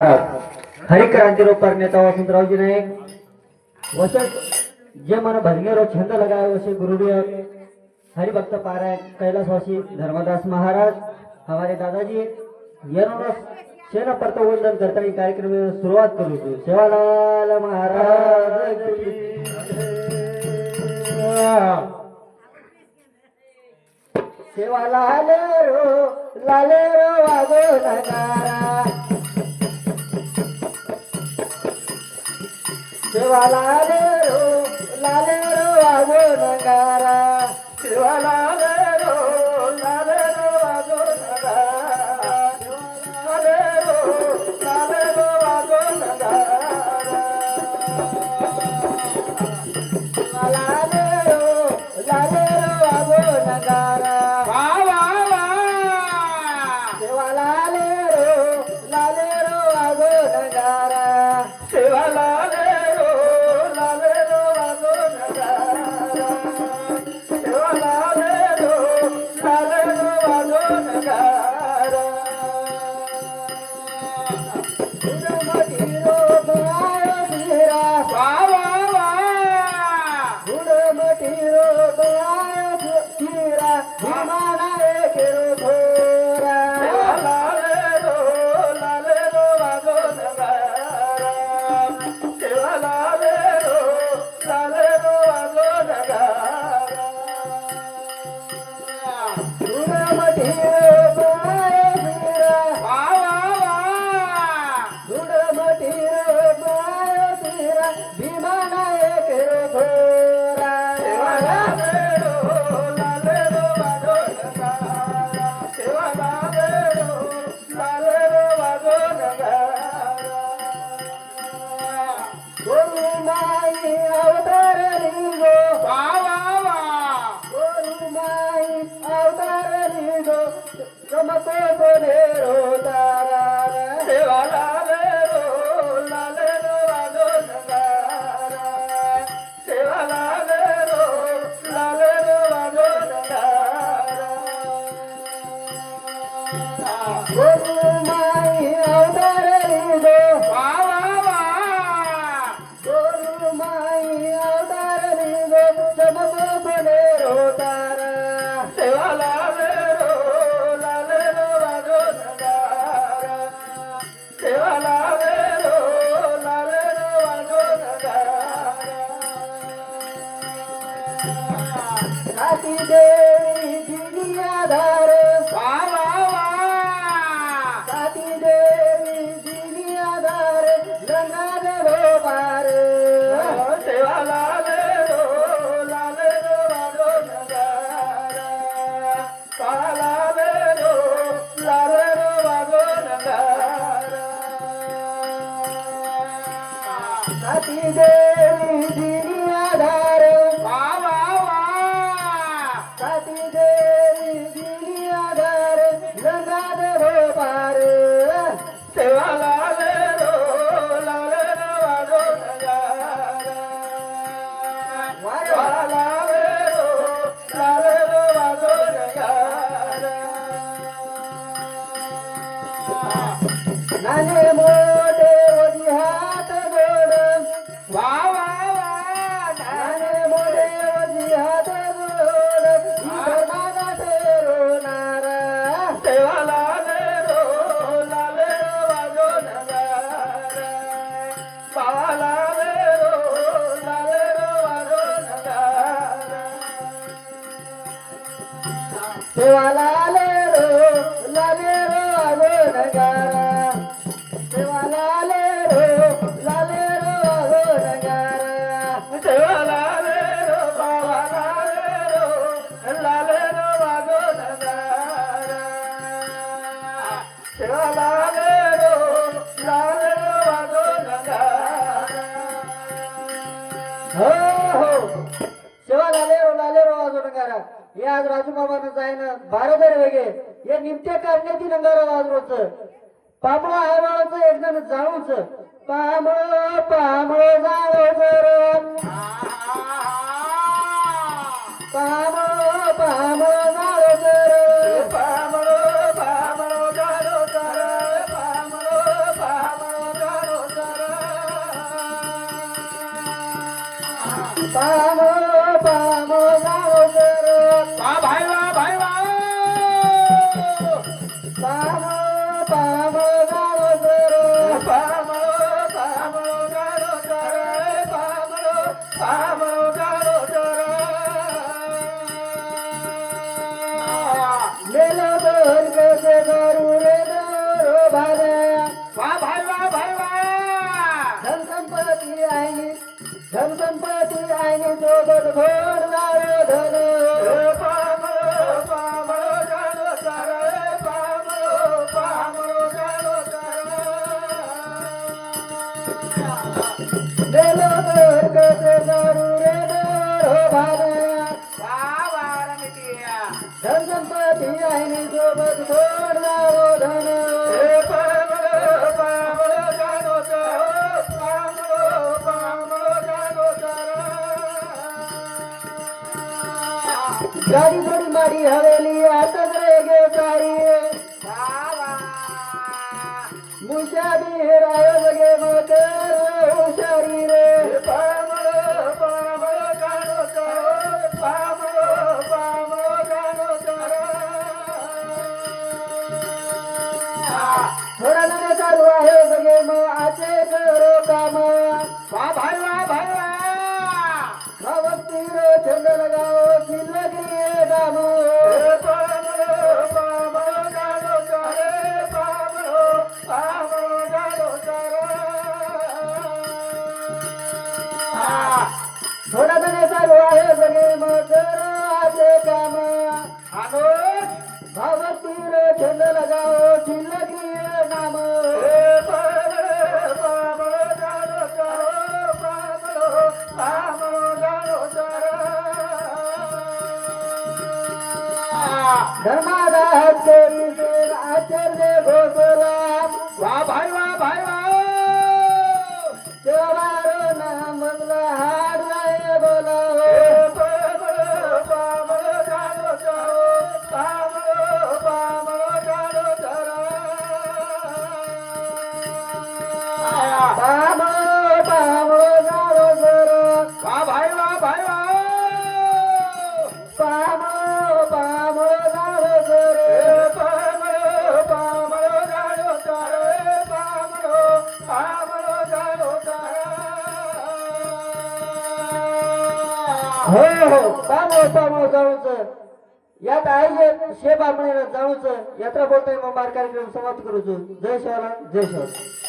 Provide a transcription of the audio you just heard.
हरिक्रांति पर नेता वसंतराव जी ने वसंत जे मन भजनेरो छंद लगाए वसे गुरुदेव हरिभक्त पारायण कैलाशवासी धर्मदास महाराज हमारे दादाजी यांना सेना प्रतवंदन करता ही कार्यक्रम में शुरुआत करू छू। सेवालाल महाराज की सेवालाल रो लाले रो वागो नगारा सेवालाल रो लाले रो वागो नगारा सेवालाल रो लाले रो वागो नगारा लाले रो वागो नगारा लाले रो वागो नगारा सेवालाल रो लाले रो वागो नगारा सेवालाल आज राजू मामानं जाईन 12 वेगे हे निमते काढण्याची नंगारा वाजरोच पापळा आयवाळाचं एक जण जाळूच पामळ पामळ जाळोच पामळ पामळ जाळोच पामळ पामळ जाळोच पामळ पामळ पामो पामो गाव सर वा भाई वा भाई वा पामो पामो गाव सर पामो पामो गारो चर पामो पामो गारो चर मेलो दोन कसे करू रे दोरो भाल्या वा भाई वा भाई वा धन संपत्ती आईने सोबत घोडदार धन पामो पामो गारो चर पामो पामो गारो चर मेलो दोन कसे करू रे दोरो भाल्या वा वा रमितिया धन संपत्ती आईने सोबत घोडदार धन गाड़ी थोड़ी मारी हवेली आतक रेगे सारी मुशा भी हेरायो लगे मकर हुशारी रे थोड़ा नने सारू आहे लगे म आचे करो काम भक्ति रो छंद लगाओ खिलगी राम थोड़ा नने सारू आहे लगे म करो आचे काम भक्ति रो छंद लगाओ खिलगी राम धर्मादास आचार्य घोषला देवारो नाम बदला हार जाए बोला पामो पामो गारो सरो पामो पामो गारो सरो हो हो पामो पामो जाऊच यात आहे शेप आपण जाऊच यात्रा बोलतोय मग कार्यक्रम समाप्त करूच जय शिवराम जय शिवराम